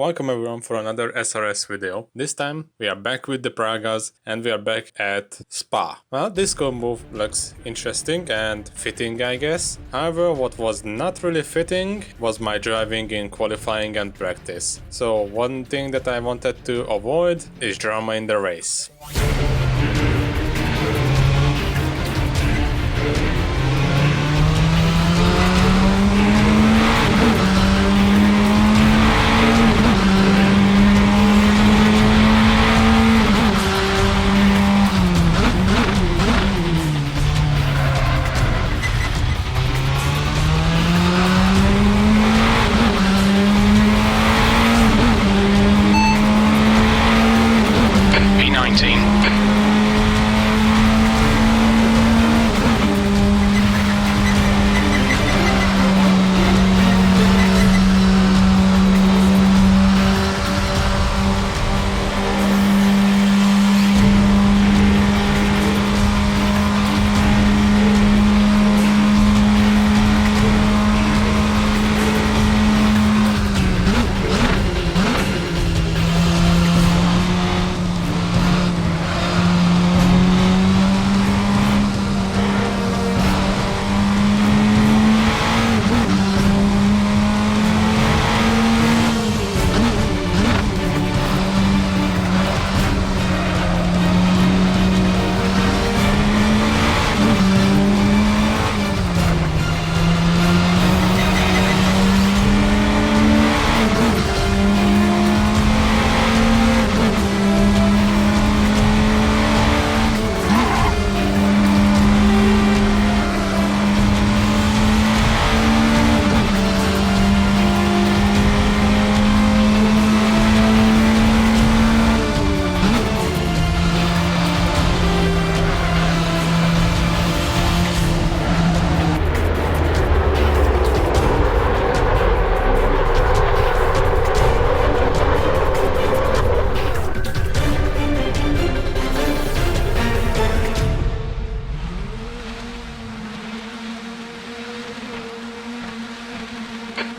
Welcome everyone for another SRS video. This time we are back with the Pragas and we are back at Spa. Well, this go move looks interesting and fitting, I guess. However, what was not really fitting was my driving in qualifying and practice. So one thing that I wanted to avoid is drama in the race.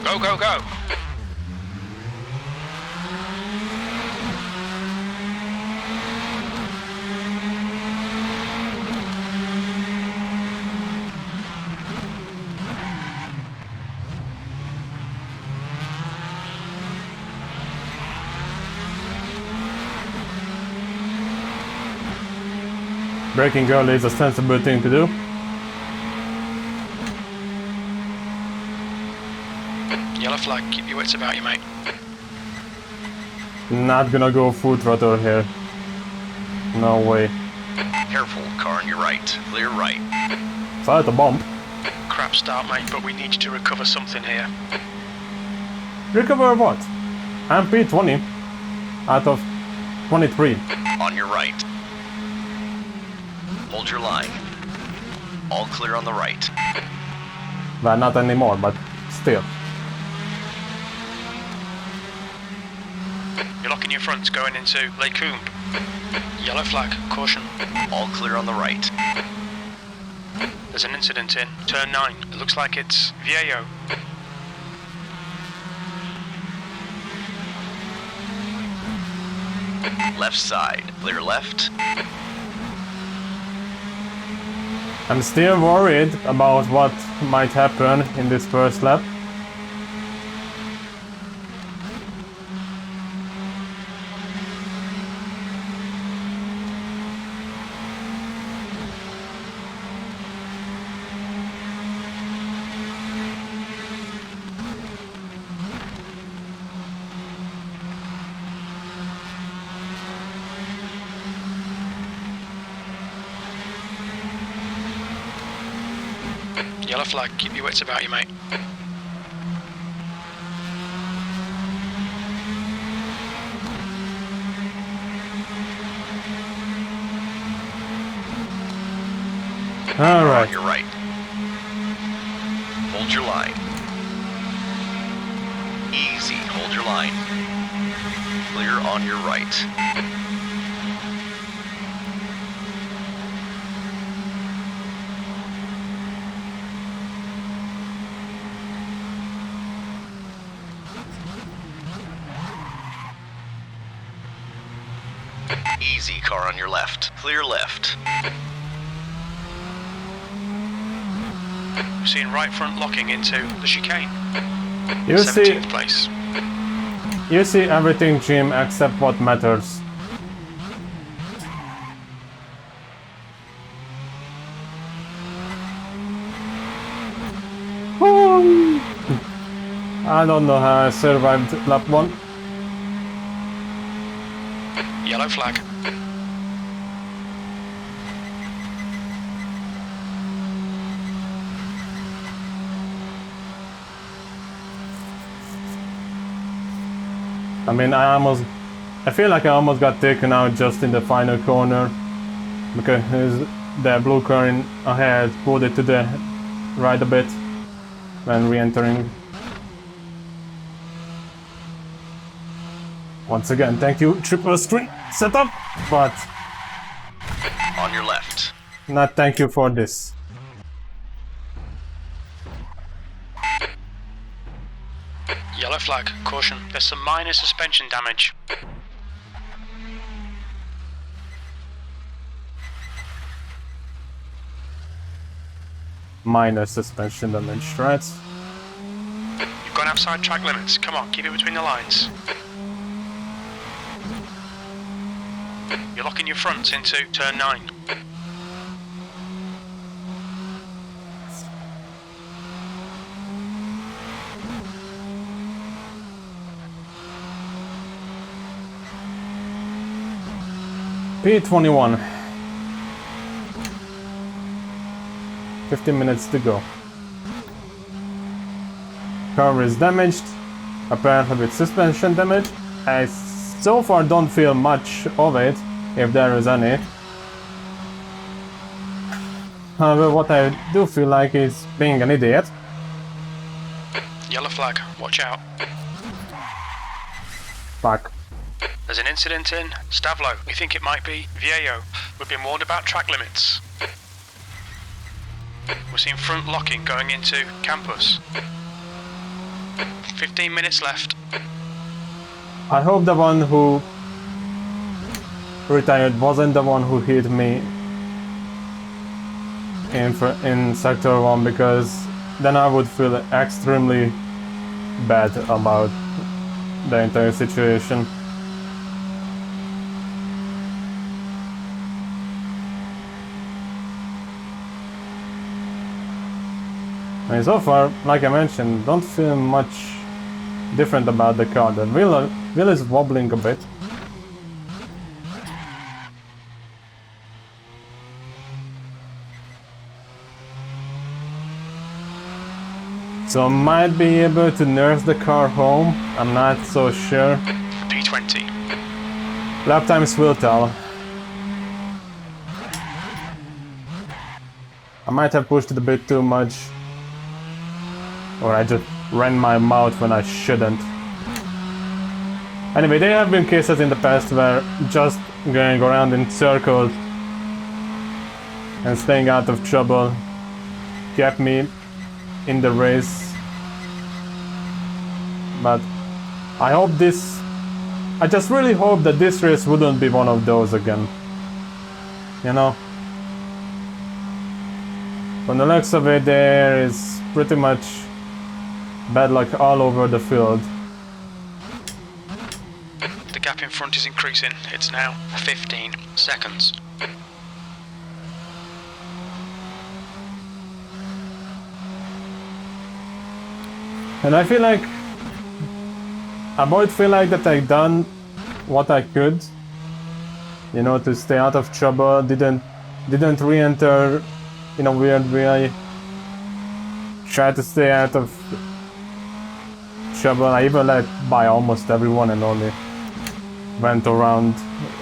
Go, go, go! Braking early is a sensible thing to do. Yellow flag, keep your wits about you, mate. Not gonna go full throttle here. No way. Careful, car on your right. Clear right. Sorry to bump. Crap start, mate, but we need you to recover something here. Recover what? I'm P20 out of 23. On your right. Hold your line. All clear on the right. Well, not anymore, but still. You're locking your fronts going into Lake Coombe. Yellow flag, caution. All clear on the right. There's an incident in turn 9. It looks like it's Viejo. Left side. Clear left. I'm still worried about what might happen in this first lap. Yellow flag, keep your wits about you, mate. All right. On your right. Hold your line. Easy. Hold your line. Clear on your right. Easy, car on your left. Clear left. We're seeing right front locking into the chicane. You see, 17th place. you see everything, Jim, except what matters. Woo! I don't know how I survived lap 1. Yellow flag. I mean, I feel like I almost got taken out just in the final corner because the blue car in ahead pulled it to the right a bit when re-entering. Once again, thank you, triple screen setup, but On your left. not thank you for this. Yellow flag. Caution. There's some minor suspension damage. Minor suspension damage, right? You've gone outside track limits. Come on, keep it between the lines. You're locking your fronts into turn 9. P21. 15 minutes to go. Car is damaged, apparently with suspension damage. I so far don't feel much of it, if there is any. However, what I do feel like is being an idiot. Yellow flag. Watch out. Fuck. There's an incident in Stavlo. We think it might be Viejo. We've been warned about track limits. We're seeing front locking going into campus. 15 minutes left. I hope the one who retired wasn't the one who hit me in Sector 1, because then I would feel extremely bad about the entire situation. And so far, like I mentioned, don't feel much different about the car. The wheel is wobbling a bit. So I might be able to nurse the car home, I'm not so sure. P20. Lap times will tell. I might have pushed it a bit too much. Or I just ran my mouth when I shouldn't. Anyway, there have been cases in the past where just going around in circles and staying out of trouble kept me in the race. But I hope I just really hope that this race wouldn't be one of those again. You know? From the looks of it, there is pretty much bad luck all over the field. The gap in front is increasing. It's now 15 seconds. And I feel like I might feel like that I've done what I could, you know, to stay out of trouble. Didn't re-enter in a weird way. Tried to stay out of trouble. I even let by almost everyone and only went around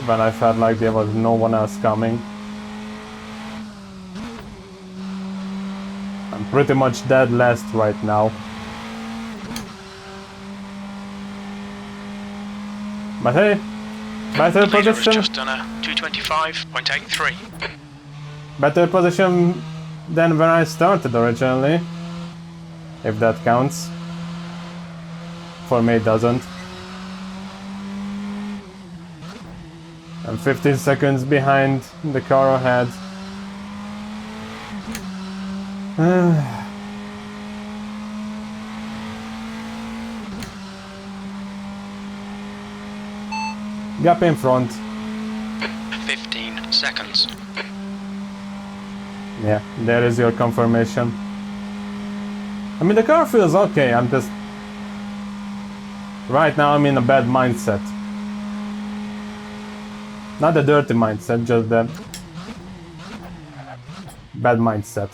when I felt like there was no one else coming. I'm pretty much dead last right now. But hey, better The leader has position. just done a 225.83. Better position than where I started originally, if that counts. For me it doesn't. I'm 15 seconds behind the car ahead. Gap in front. 15 seconds. Yeah, there is your confirmation. I mean, the car feels okay, I'm just... Right now I'm in a bad mindset. Not a dirty mindset, just the... bad mindset.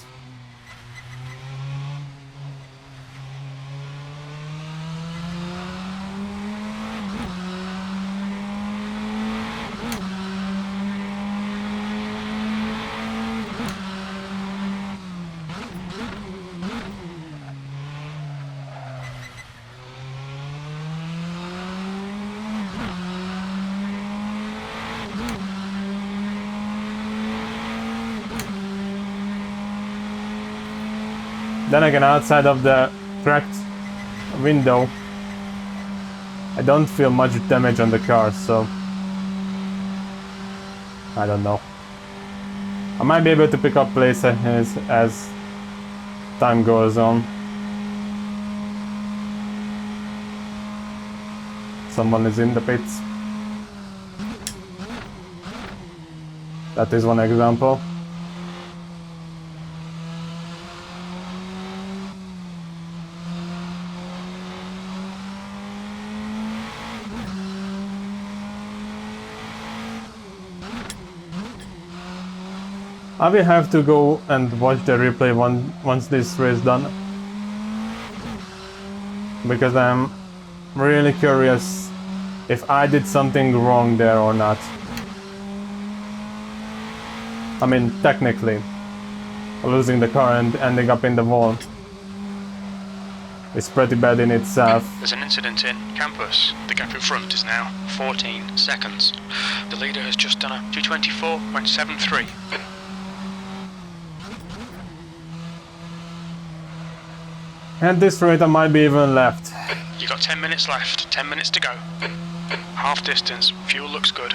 Then again, outside of the cracked window, I don't feel much damage on the car, so... I don't know. I might be able to pick up places as time goes on. Someone is in the pits. That is one example. I will have to go and watch the replay once this race done, because I'm really curious if I did something wrong there or not. I mean, technically, losing the car and ending up in the wall is pretty bad in itself. There's an incident in campus. The gap in front is now 14 seconds. The leader has just done a 224.73. At this rate, I might be even left. You got 10 minutes left. 10 minutes to go. Half distance. Fuel looks good.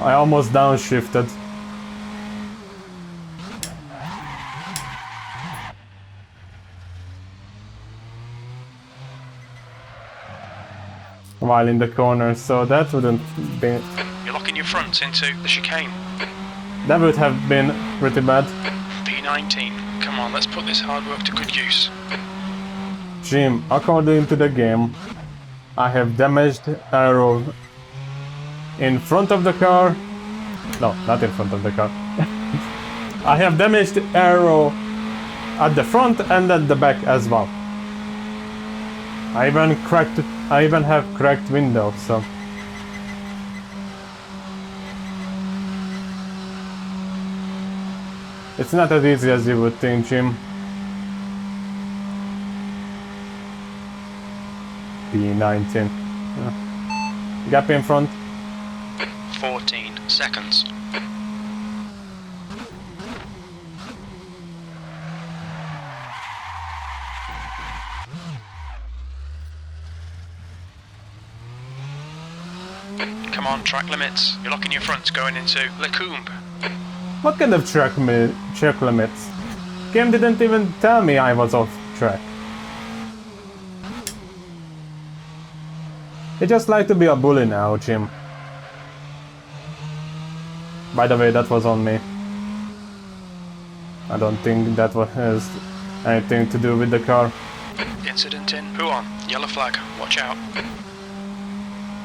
I almost downshifted. While in the corner, so that wouldn't be... You're locking your front into the chicane. That would have been pretty bad. P19. Come on, let's put this hard work to good use. Jim, according to the game, I have damaged arrow in front of the car. No, not in front of the car. I have damaged arrow at the front and at the back as well. I even have cracked windows, so... It's not as easy as you would think, Jim. P19. Yeah. Gap in front. 14 seconds. Come on, track limits. You're locking your fronts going into Lecumbe. What kind of track limits? Game didn't even tell me I was off track. You just like to be a bully now, Jim. By the way, that was on me. I don't think that has anything to do with the car. Incident in Huon. Yellow flag. Watch out.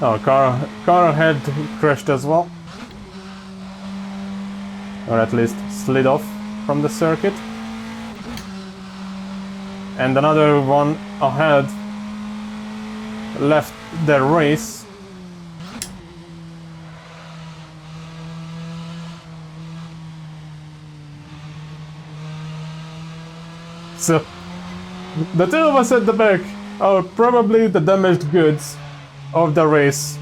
Oh, car ahead crashed as well. Or at least slid off from the circuit. And another one ahead left the race So the two of us at the back are probably the damaged goods of the race.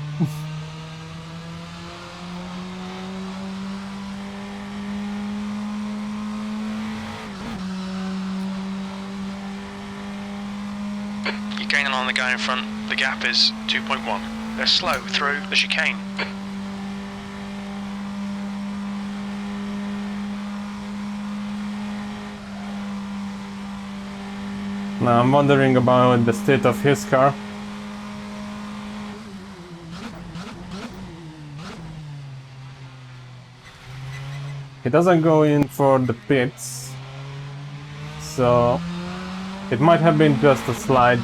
You're gaining on the guy in front. The gap is 2.1. They're slow through the chicane. Now I'm wondering about the state of his car. He doesn't go in for the pits, so it might have been just a slide.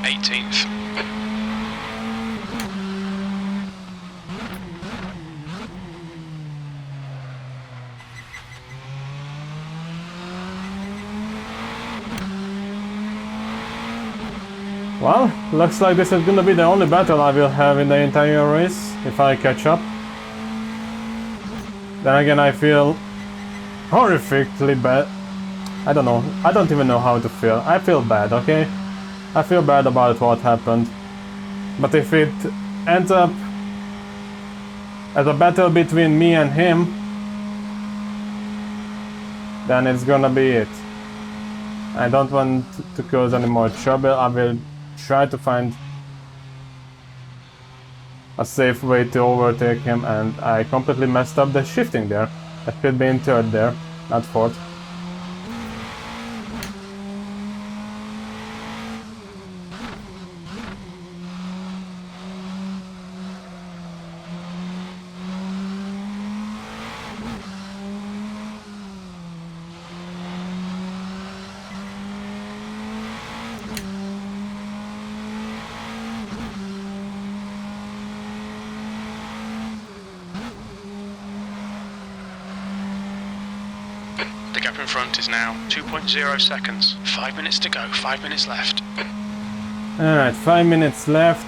18th. Well, looks like this is gonna be the only battle I will have in the entire race, if I catch up. Then again, I feel horrifically bad. I don't know, I don't even know how to feel. I feel bad, okay? I feel bad about what happened. But if it ends up as a battle between me and him, then it's gonna be it. I don't want to cause any more trouble. I will try to find a safe way to overtake him, and I completely messed up the shifting there. I should be in third there, not fourth. The gap in front is now 2.0 seconds. 5 minutes to go, 5 minutes left. Alright, 5 minutes left.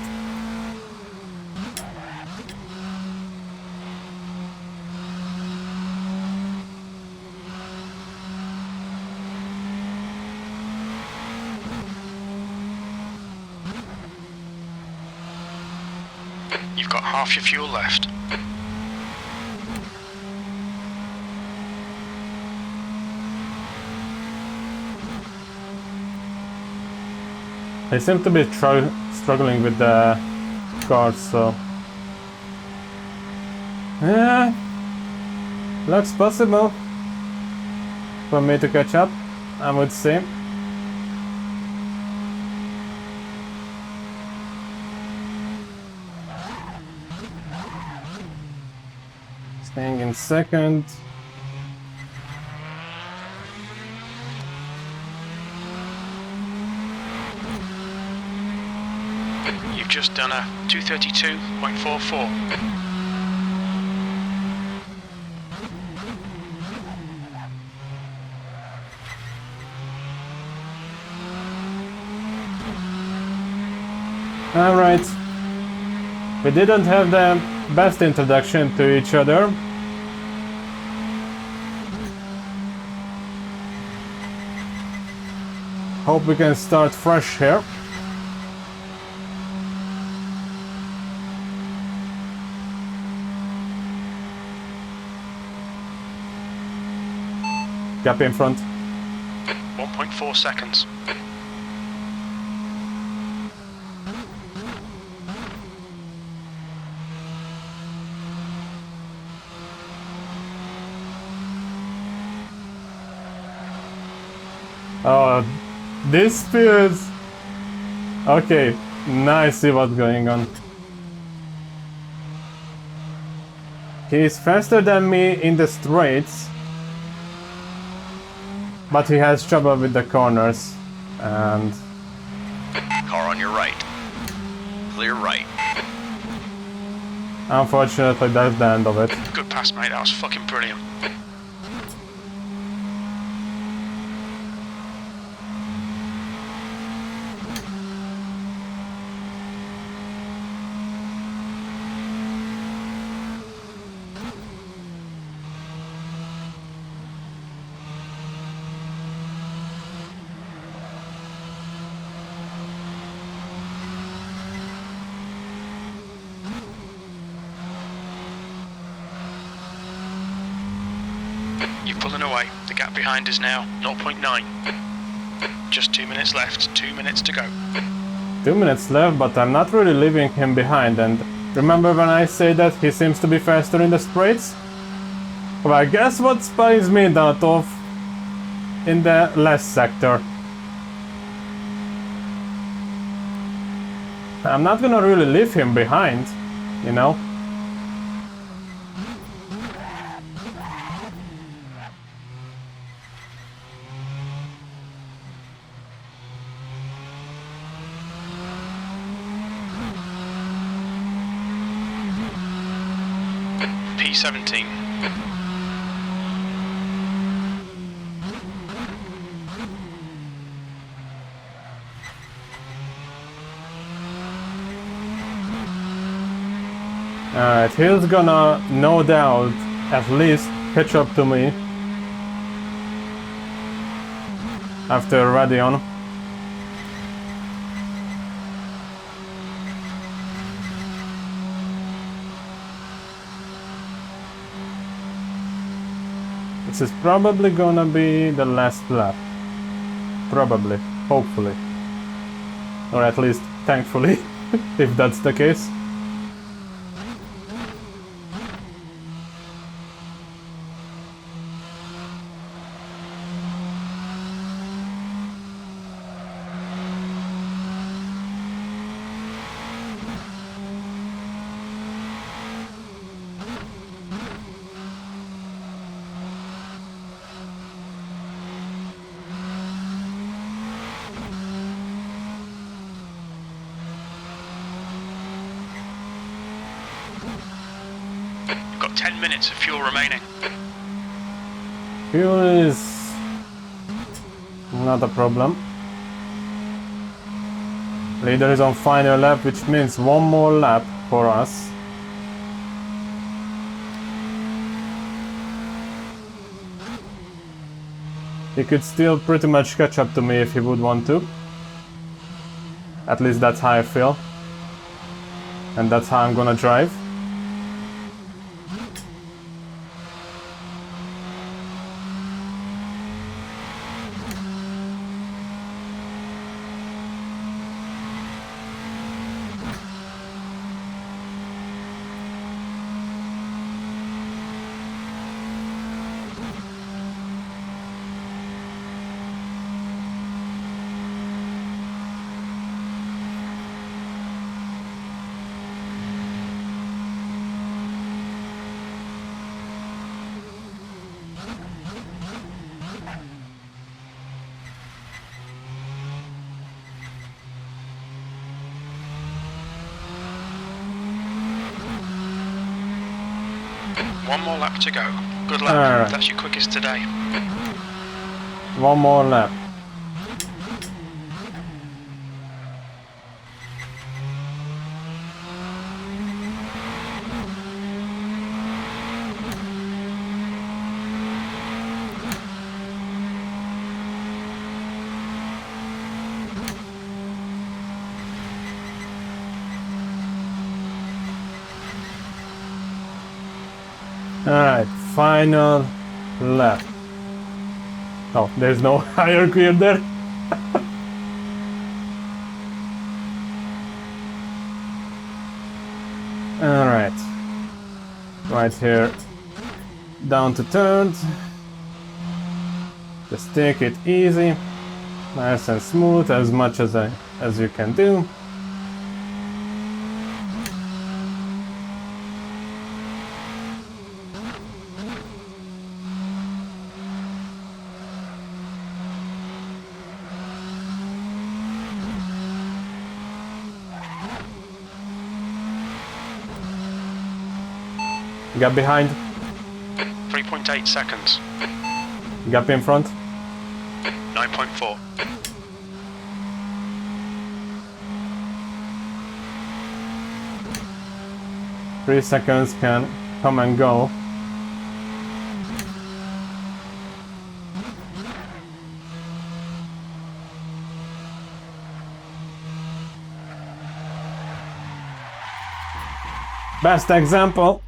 You've got half your fuel left. They seem to be struggling with the cars, so... yeah, looks possible for me to catch up, I would say. Staying in second. You've just done a 232.44. Alright. We didn't have the best introduction to each other. Hope we can start fresh here. Gap in front. 1.4 seconds. Oh, this feels... okay, now I see what's going on. He's faster than me in the straights, but he has trouble with the corners, and... Car on your right. Clear right. unfortunately that's the end of it. Good pass, mate. That was fucking brilliant. You're pulling away. The gap behind is now 0.9. Just 2 minutes left. 2 minutes to go. 2 minutes left, but I'm not really leaving him behind. And remember when I say that he seems to be faster in the straights? Well, I guess what Spa is made out of in the last sector. I'm not gonna really leave him behind, you know? P17. Alright, he's gonna, no doubt, at least catch up to me after Radion. This is probably gonna be the last lap. Probably, hopefully. Or at least, thankfully, if that's the case. Got 10 minutes of fuel remaining. Fuel is not a problem. Leader is on final lap, which means one more lap for us. He could still pretty much catch up to me if he would want to. At least that's how I feel. And that's how I'm gonna drive. One more lap to go. Good luck. Alright. That's your quickest today. One more lap. Alright, final lap. Oh, there's no higher gear there. Alright. Right here. Down to turns. Just take it easy. Nice and smooth, as much as you can do. Gap behind, 3.8 seconds. gap in front. 9.4. Three seconds can come and go. Best example.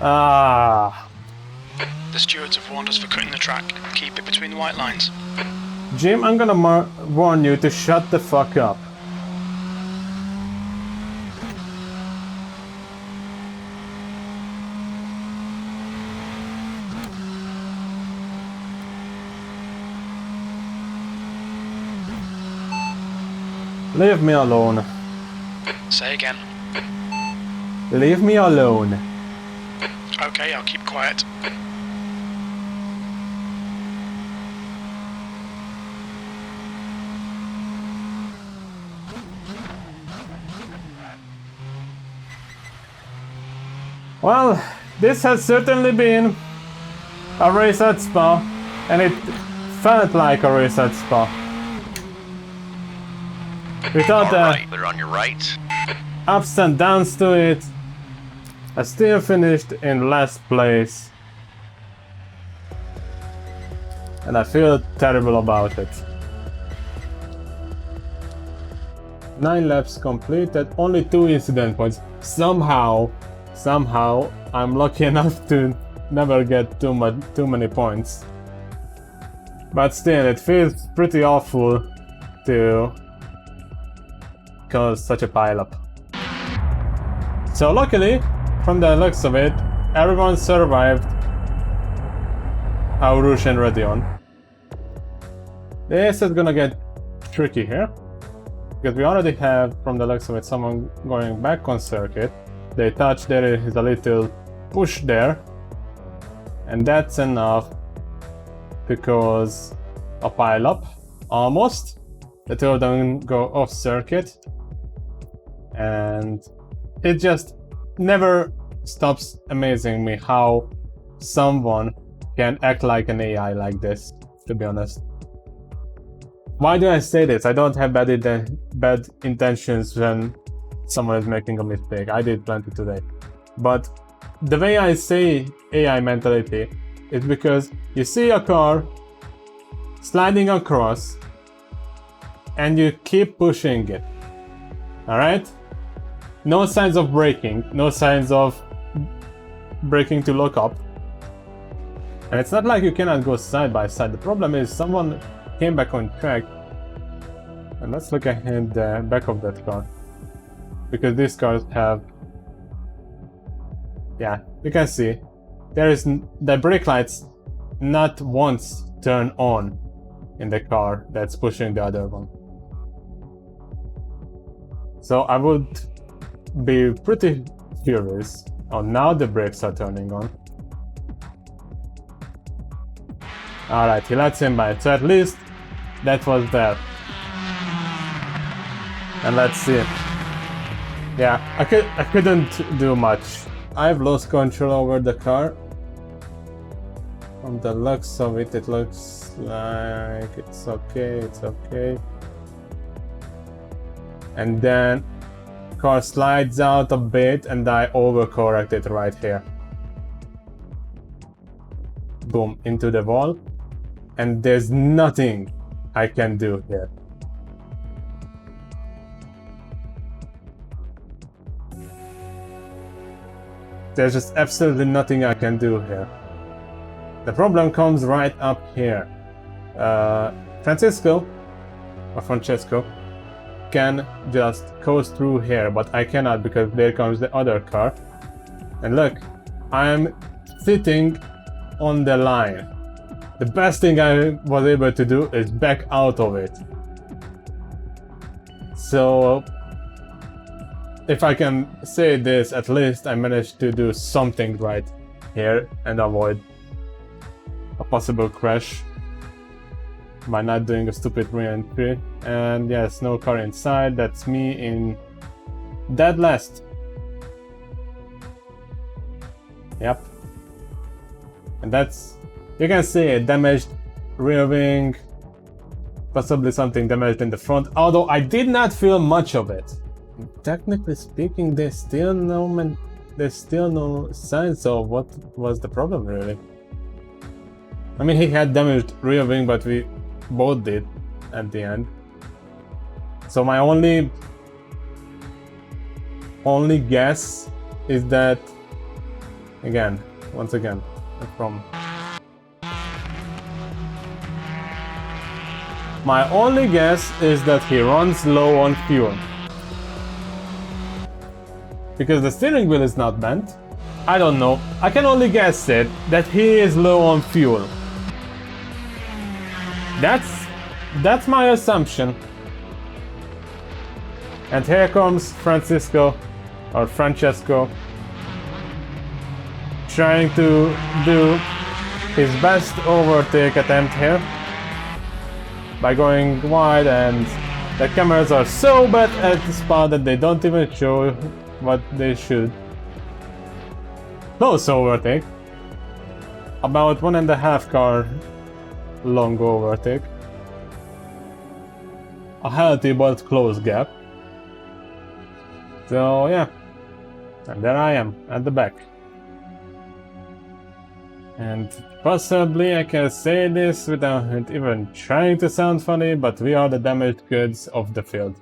Ah, The stewards have warned us for cutting the track. Keep it between the white lines. Jim, I'm gonna warn you to shut the fuck up. Leave me alone. Say again. Leave me alone. Okay, I'll keep quiet. Well, this has certainly been a race at Spa, and it felt like a race at Spa. Without the Alright, clear on your right. ups and downs to it, I still finished in last place. And I feel terrible about it. 9 laps completed, only 2 incident points. Somehow, I'm lucky enough to never get too many points. But still, it feels pretty awful to cause such a pileup. So luckily, from the looks of it, everyone survived Aurush and Radion. This is gonna get tricky here, because we already have, from the looks of it, someone going back on circuit. They touch, there is a little push there, and that's enough to cause a pileup, almost. The two of them go off circuit, and it just never stops amazing me how someone can act like an AI like this, to be honest. Why do I say this? I don't have bad intentions when someone is making a mistake. I did plenty today. But the way I say AI mentality is because you see a car sliding across and you keep pushing it. Alright? No signs of braking, no signs of braking to lock up. And it's not like you cannot go side by side. The problem is someone came back on track. And let's look at the back of that car. Because these cars have... Yeah, you can see. There is the brake lights not once turn on in the car that's pushing the other one. So I would be pretty furious. Oh, now the brakes are turning on. Alright, he lets him by, so at least that was there. And let's see. Yeah, I couldn't do much. I've lost control over the car. From the looks of it, it looks like it's okay. And then car slides out a bit and I overcorrected right here. Boom, into the wall. And there's nothing I can do here. There's just absolutely nothing I can do here. The problem comes right up here. Francesco can just coast through here, but I cannot because there comes the other car. And look, I'm sitting on the line. The best thing I was able to do is back out of it. So, if I can say this, at least I managed to do something right here and avoid a possible crash by not doing a stupid re-entry. And yes, no car inside, that's me in dead last. Yep. And that's, you can see a damaged rear wing, possibly something damaged in the front, although I did not feel much of it. Technically speaking, there's still no signs of what was the problem really. I mean, he had damaged rear wing, but we both did at the end. So my only guess is that Again, once again, from... My only guess is that he runs low on fuel. Because the steering wheel is not bent. I don't know. I can only guess it that he is low on fuel. That's my assumption. And here comes Francesco trying to do his best overtake attempt here by going wide, and the cameras are so bad at the spot that they don't even show what they should. Close overtake. About 1.5 car long overtake. A healthy but close gap. So yeah, and there I am at the back. And possibly I can say this without even trying to sound funny, but we are the damaged goods of the field.